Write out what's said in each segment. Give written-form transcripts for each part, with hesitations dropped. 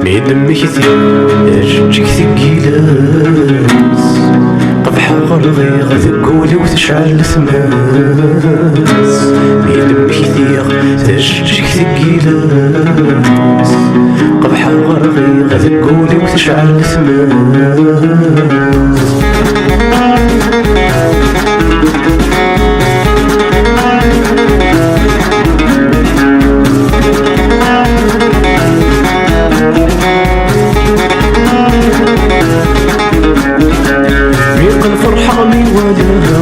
ميدم كثير أجيك ثقيلات طفح غرضي غذقولي وتشعل ثماس ميدم كثير أجيك ثقيلات طفح غرضي غذقولي وتشعل ثماس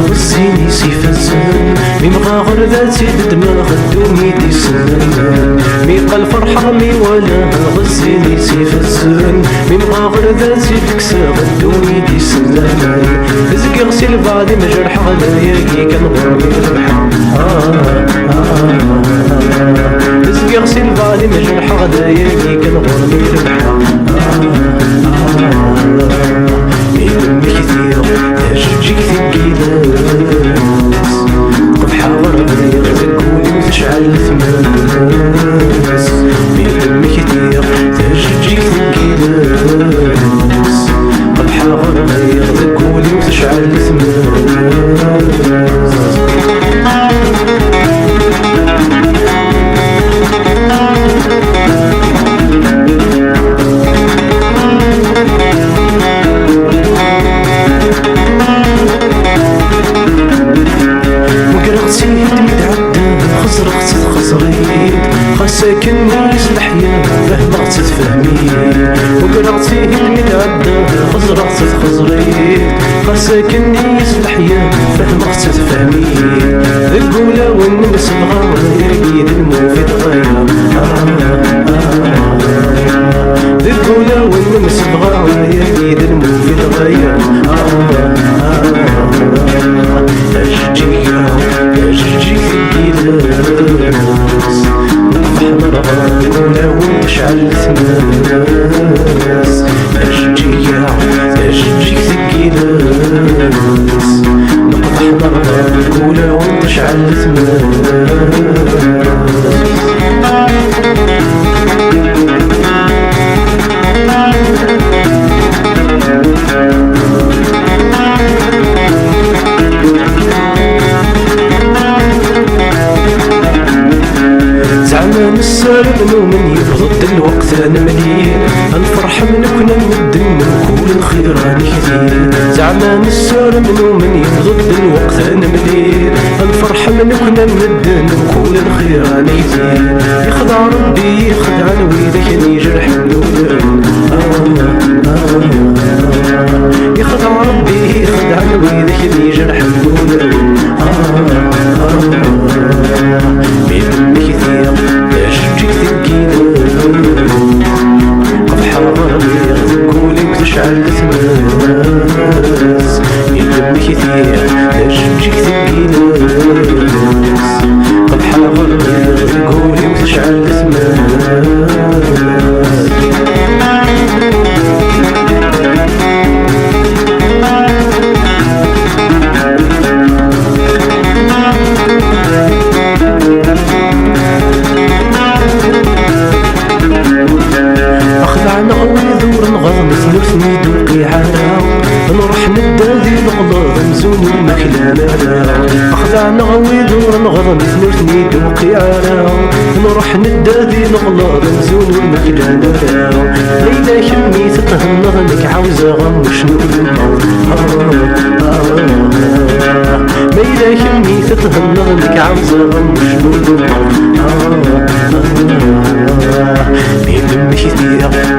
والزيني سيفزان مي مغاغر ذاتي بدماغ الدومي دي سنان ميقى الفرحة مي ولا غزيني سيفزان مي مغاغر ذاتي بكساغ الدومي دي سنان رزقي غسيل بعدي مجرح غلاياكي كان غرمي ربحة رزقي غسيل بعدي مجرح غلاياكي كان غرمي ربحة ميدم كثير تجيك ثقيلات طفحة غربي غزقولي وتشعل ثماس ميدم كثير تجيك ثقيلات طفحة غربي غزقولي وتشعل ثماس ساكن يسلح يا فهمك تتفهمين وقرأتي هدمي العبدة خزرق تتخزرين ساكن يسلح يا فهمك تتفهمين القولة والنمس الغامر يقيد الموفد غير القولة والنمس الغامر يقيد الموفد غير أشجيها أشجي ثقيلات القولة وتشعل ثماس أشجيها أشجي ثقيلات نقضح نرضى القولة وتشعل ثماس زعما نسالم ومن يفضل الوقت انا مليان نفرح منك ونمد من كل الخير راني كثير زعما نسالم ومن يفضل الوقت انا مليان نفرح منك ونمد من كل الخير راني كثير يخدع ربي يخدع الويدك يجرح الولاد يخدع ربي يخدع الويدك يجرح الولاد ميدم كثير أشجيك ثقيلات طفحة غربي غزقولي وتشعل ثماس ميدم كثير أشجيك ثقيلات طفحة غربي غزقولي وتشعل ثماس أخدعنا ويذور نغض ثلثني دوقي عراو نروح ندادي نغلظ مزون المكلانة أخدعنا ويذور نغض ثلثني دوقي عراو نروح ندادي نغلظ مزون المكلانة ليلة كمي تتهنغ لك عاوزة غم شنو ليلة كمي تتهنغ لك عاوزة غم شنو ميدم كثير